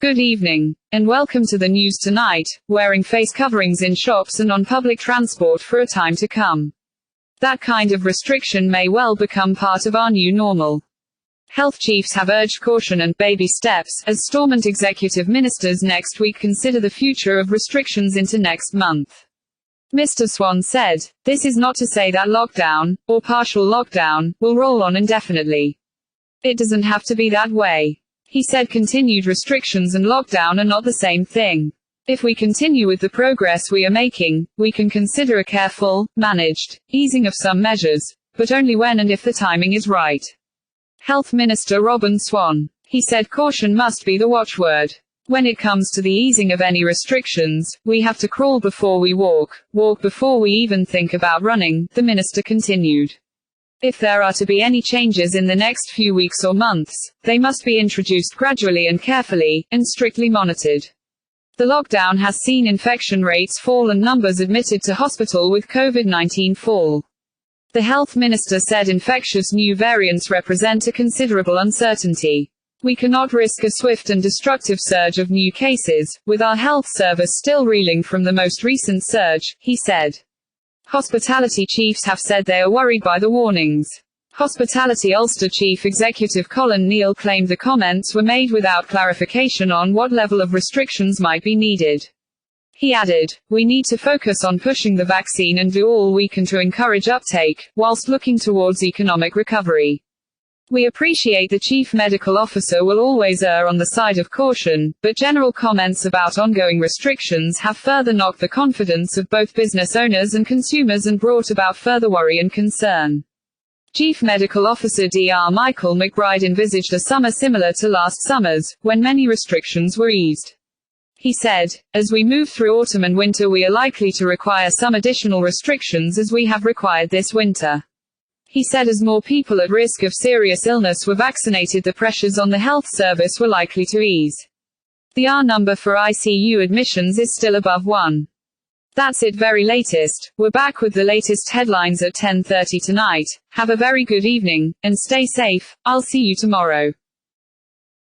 Good evening, and welcome to the news tonight. Wearing face coverings in shops and on public transport for a time to come. That kind of restriction may well become part of our new normal. Health chiefs have urged caution and baby steps, as Stormont executive ministers next week consider the future of restrictions into next month. Mr. Swan said, "This is not to say that lockdown, or partial lockdown, will roll on indefinitely. It doesn't have to be that way." He said continued restrictions and lockdown are not the same thing. If we continue with the progress we are making, we can consider a careful, managed, easing of some measures, but only when and if the timing is right. Health Minister Robin Swan. He said caution must be the watchword. When it comes to the easing of any restrictions, we have to crawl before we walk before we even think about running, the minister continued. If there are to be any changes in the next few weeks or months, they must be introduced gradually and carefully, and strictly monitored. The lockdown has seen infection rates fall and numbers admitted to hospital with COVID-19 fall. The health minister said infectious new variants represent a considerable uncertainty. We cannot risk a swift and destructive surge of new cases, with our health service still reeling from the most recent surge, he said. Hospitality chiefs have said they are worried by the warnings. Hospitality Ulster Chief Executive Colin Neal claimed the comments were made without clarification on what level of restrictions might be needed. He added, "We need to focus on pushing the vaccine and do all we can to encourage uptake, whilst looking towards economic recovery. We appreciate the Chief Medical Officer will always err on the side of caution, but general comments about ongoing restrictions have further knocked the confidence of both business owners and consumers and brought about further worry and concern." Chief Medical Officer Dr. Michael McBride envisaged a summer similar to last summer's, when many restrictions were eased. He said, "As we move through autumn and winter we are likely to require some additional restrictions as we have required this winter." He said as more people at risk of serious illness were vaccinated the pressures on the health service were likely to ease. The R number for ICU admissions is still above 1. That's it very latest. We're back with the latest headlines at 10:30 tonight. Have a very good evening, and stay safe. I'll see you tomorrow.